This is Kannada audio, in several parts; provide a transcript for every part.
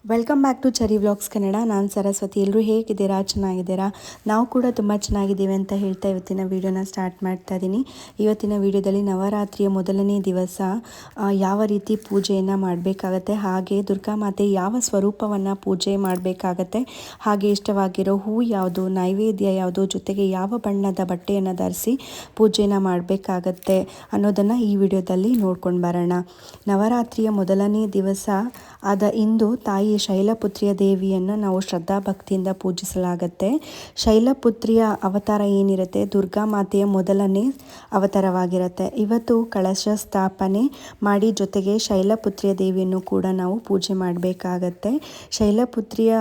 Welcome back to Cherry vlogs Kannada. ನಾನು ಸರಸ್ವತಿ. ಎಲ್ಲರೂ ಹೇಗಿದ್ದೀರಾ? ಚೆನ್ನಾಗಿದ್ದೀರಾ? ನಾವು ಕೂಡ ತುಂಬ ಚೆನ್ನಾಗಿದ್ದೀವಿ ಅಂತ ಹೇಳ್ತಾ ಇವತ್ತಿನ ವೀಡಿಯೋನ ಸ್ಟಾರ್ಟ್ ಮಾಡ್ತಾ ಇದ್ದೀನಿ. ಇವತ್ತಿನ ವೀಡಿಯೋದಲ್ಲಿ ನವರಾತ್ರಿಯ ಮೊದಲನೇ ದಿವಸ ಯಾವ ರೀತಿ ಪೂಜೆಯನ್ನು ಮಾಡಬೇಕಾಗತ್ತೆ, ಹಾಗೆ ದುರ್ಗಾಮಾತೆ ಯಾವ ಸ್ವರೂಪವನ್ನು ಪೂಜೆ ಮಾಡಬೇಕಾಗತ್ತೆ, ಹಾಗೆ ಇಷ್ಟವಾಗಿರೋ ಹೂ ಯಾವುದು, ನೈವೇದ್ಯ ಯಾವುದು, ಜೊತೆಗೆ ಯಾವ ಬಣ್ಣದ ಬಟ್ಟೆಯನ್ನು ಧರಿಸಿ ಪೂಜೆಯನ್ನು ಮಾಡಬೇಕಾಗತ್ತೆ ಅನ್ನೋದನ್ನು ಈ ವಿಡಿಯೋದಲ್ಲಿ ನೋಡ್ಕೊಂಡು ಬರೋಣ. ನವರಾತ್ರಿಯ ಮೊದಲನೇ ದಿವಸ ಆದ ಇಂದು ತಾಯಿ ಶೈಲಪುತ್ರಿಯ ದೇವಿಯನ್ನು ನಾವು ಶ್ರದ್ಧಾ ಭಕ್ತಿಯಿಂದ ಪೂಜಿಸಲಾಗುತ್ತೆ. ಶೈಲಪುತ್ರಿಯ ಅವತಾರ ಏನಿರುತ್ತೆ, ದುರ್ಗಾಮಾತೆಯ ಮೊದಲನೇ ಅವತಾರವಾಗಿರುತ್ತೆ. ಇವತ್ತು ಕಳಶ ಸ್ಥಾಪನೆ ಮಾಡಿ ಜೊತೆಗೆ ಶೈಲಪುತ್ರಿಯ ದೇವಿಯನ್ನು ಕೂಡ ನಾವು ಪೂಜೆ ಮಾಡಬೇಕಾಗತ್ತೆ. ಶೈಲಪುತ್ರಿಯ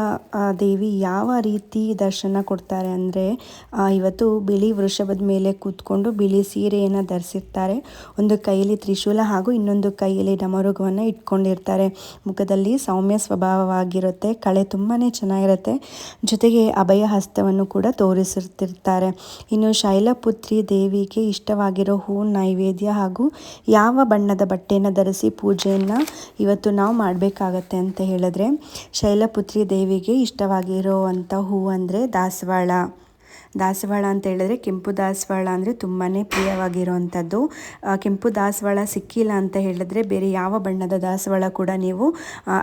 ದೇವಿ ಯಾವ ರೀತಿ ದರ್ಶನ ಕೊಡ್ತಾರೆ ಅಂದರೆ, ಇವತ್ತು ಬಿಳಿ ವೃಷಭದ ಮೇಲೆ ಕೂತ್ಕೊಂಡು ಬಿಳಿ ಸೀರೆಯನ್ನು ಧರಿಸಿರ್ತಾರೆ. ಒಂದು ಕೈಯಲ್ಲಿ ತ್ರಿಶೂಲ ಹಾಗೂ ಇನ್ನೊಂದು ಕೈಯಲ್ಲಿ ಡಮರುಗವನ್ನು ಇಟ್ಕೊಂಡಿರ್ತಾರೆ. ಮುಖದಲ್ಲಿ ಸೌಮ್ಯ ಸ್ವಭಾವವಾಗಿರುತ್ತೆ. ಕಳೆ ತುಂಬಾ ಚೆನ್ನಾಗಿರುತ್ತೆ. ಜೊತೆಗೆ ಅಭಯ ಹಸ್ತವನ್ನು ಕೂಡ ತೋರಿಸುತ್ತಿರ್ತಾರೆ. ಇನ್ನು ಶೈಲಪುತ್ರಿ ದೇವಿಗೆ ಇಷ್ಟವಾಗಿರೋ ಹೂ, ನೈವೇದ್ಯ ಹಾಗೂ ಯಾವ ಬಣ್ಣದ ಬಟ್ಟೆಯನ್ನು ಧರಿಸಿ ಪೂಜೆಯನ್ನು ಇವತ್ತು ನಾವು ಮಾಡಬೇಕಾಗತ್ತೆ ಅಂತ ಹೇಳಿದ್ರೆ, ಶೈಲಪುತ್ರಿ ದೇವಿಗೆ ಇಷ್ಟವಾಗಿರುವಂಥ ಹೂ ಅಂದರೆ ದಾಸವಾಳ. ದಾಸವಾಳ ಅಂತ ಹೇಳಿದ್ರೆ ಕೆಂಪು ದಾಸವಾಳ ಅಂದರೆ ತುಂಬಾ ಪ್ರಿಯವಾಗಿರುವಂಥದ್ದು. ಕೆಂಪು ದಾಸವಾಳ ಸಿಕ್ಕಿಲ್ಲ ಅಂತ ಹೇಳಿದ್ರೆ ಬೇರೆ ಯಾವ ಬಣ್ಣದ ದಾಸವಾಳ ಕೂಡ ನೀವು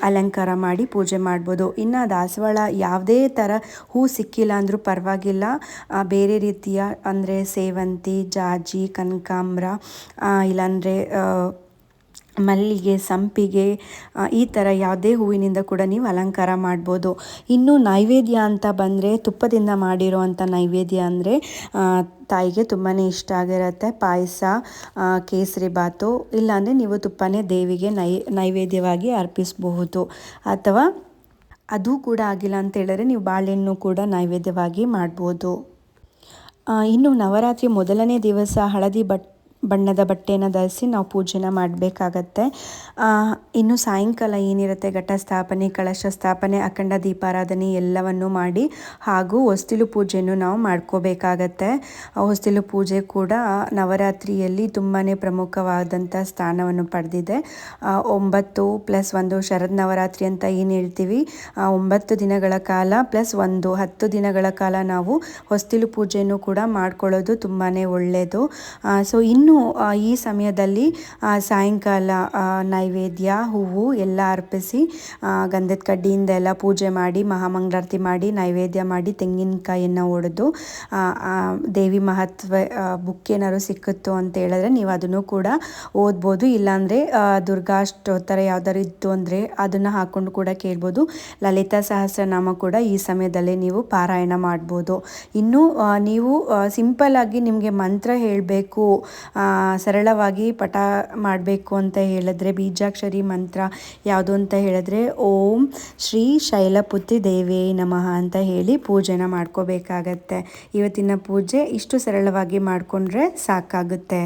ಅಲಂಕಾರ ಮಾಡಿ ಪೂಜೆ ಮಾಡ್ಬೋದು. ಇನ್ನು ದಾಸವಾಳ ಯಾವುದೇ ಥರ ಹೂ ಸಿಕ್ಕಿಲ್ಲ ಅಂದರೂ ಪರವಾಗಿಲ್ಲ, ಬೇರೆ ರೀತಿಯ ಅಂದರೆ ಸೇವಂತಿ, ಜಾಜಿ, ಕನಕಾಂಬರ, ಇಲ್ಲಾಂದರೆ ಮಲ್ಲಿಗೆ, ಸಂಪಿಗೆ, ಈ ಥರ ಯಾವುದೇ ಹೂವಿನಿಂದ ಕೂಡ ನೀವು ಅಲಂಕಾರ ಮಾಡ್ಬೋದು. ಇನ್ನು ನೈವೇದ್ಯ ಅಂತ ಬಂದರೆ ತುಪ್ಪದಿಂದ ಮಾಡಿರೋವಂಥ ನೈವೇದ್ಯ ಅಂದರೆ ತಾಯಿಗೆ ತುಂಬಾ ಇಷ್ಟ ಆಗಿರುತ್ತೆ. ಪಾಯಸ, ಕೇಸರಿ ಬಾತು, ಇಲ್ಲಾಂದರೆ ನೀವು ತುಪ್ಪನೇ ದೇವಿಗೆ ನೈವೇದ್ಯವಾಗಿ ಅರ್ಪಿಸಬಹುದು. ಅಥವಾ ಅದು ಕೂಡ ಆಗಿಲ್ಲ ಅಂತ ಹೇಳಿದ್ರೆ ನೀವು ಬಾಳೆಹಣ್ಣು ಕೂಡ ನೈವೇದ್ಯವಾಗಿ ಮಾಡ್ಬೋದು. ಇನ್ನು ನವರಾತ್ರಿ ಮೊದಲನೇ ದಿವಸ ಹಳದಿ ಬಣ್ಣದ ಬಟ್ಟೆಯನ್ನು ಧರಿಸಿ ನಾವು ಪೂಜೆನ ಮಾಡಬೇಕಾಗತ್ತೆ. ಇನ್ನು ಸಾಯಂಕಾಲ ಏನಿರುತ್ತೆ, ಘಟ ಸ್ಥಾಪನೆ, ಕಳಶ ಸ್ಥಾಪನೆ, ಅಖಂಡ ದೀಪಾರಾಧನೆ ಎಲ್ಲವನ್ನು ಮಾಡಿ ಹಾಗೂ ಹೊಸ್ತಿಲು ಪೂಜೆಯನ್ನು ನಾವು ಮಾಡ್ಕೋಬೇಕಾಗತ್ತೆ. ಹೊಸ್ತಿಲು ಪೂಜೆ ಕೂಡ ನವರಾತ್ರಿಯಲ್ಲಿ ತುಂಬಾ ಪ್ರಮುಖವಾದಂಥ ಸ್ಥಾನವನ್ನು ಪಡೆದಿದೆ. 9+1 ಶರದ್ ನವರಾತ್ರಿ ಅಂತ ಏನು ಹೇಳ್ತೀವಿ, 9 ದಿನಗಳ ಕಾಲ ಪ್ಲಸ್ 10 ದಿನಗಳ ಕಾಲ ನಾವು ಹೊಸ್ತಿಲು ಪೂಜೆಯನ್ನು ಕೂಡ ಮಾಡ್ಕೊಳ್ಳೋದು ತುಂಬಾ ಒಳ್ಳೆಯದು. ಸೊ ಇನ್ನು ಈ ಸಮಯದಲ್ಲಿ ಸಾಯಂಕಾಲ ನೈವೇದ್ಯ, ಹೂವು ಎಲ್ಲ ಅರ್ಪಿಸಿ ಗಂಧದ ಕಡ್ಡಿಯಿಂದ ಎಲ್ಲ ಪೂಜೆ ಮಾಡಿ ಮಹಾಮಂಗಳಾರತಿ ಮಾಡಿ ನೈವೇದ್ಯ ಮಾಡಿ ತೆಂಗಿನಕಾಯಿಯನ್ನು ಒಡೆದು ದೇವಿ ಮಹತ್ವ ಬುಕ್ ಏನಾದ್ರು ಸಿಕ್ಕುತ್ತೋ ಅಂತ ಹೇಳಿದ್ರೆ ನೀವು ಅದನ್ನು ಕೂಡ ಓದ್ಬೋದು. ಇಲ್ಲಾಂದರೆ ದುರ್ಗಾಷ್ಟೋತ್ತರ ಯಾವ್ದಾದ್ರು ಇತ್ತು ಅಂದರೆ ಅದನ್ನು ಹಾಕ್ಕೊಂಡು ಕೂಡ ಕೇಳ್ಬೋದು. ಲಲಿತಾ ಸಹಸ್ರನಾಮ ಕೂಡ ಈ ಸಮಯದಲ್ಲಿ ನೀವು ಪಾರಾಯಣ ಮಾಡ್ಬೋದು. ಇನ್ನು ನೀವು ಸಿಂಪಲ್ಲಾಗಿ ನಿಮಗೆ ಮಂತ್ರ ಹೇಳಬೇಕು, ಸರಳವಾಗಿ ಪಠ ಮಾಡಬೇಕು ಅಂತ ಹೇಳಿದ್ರೆ ಬೀಜಾಕ್ಷರಿ ಮಂತ್ರ ಯಾವುದು ಅಂತ ಹೇಳಿದ್ರೆ ಓಂ ಶ್ರೀ ಶೈಲಪುತ್ರಿ ದೇವೇ ನಮಃ ಅಂತ ಹೇಳಿ ಪೂಜೆನ ಮಾಡ್ಕೋಬೇಕಾಗತ್ತೆ. ಇವತ್ತಿನ ಪೂಜೆ ಇಷ್ಟು ಸರಳವಾಗಿ ಮಾಡಿಕೊಂಡ್ರೆ ಸಾಕಾಗುತ್ತೆ.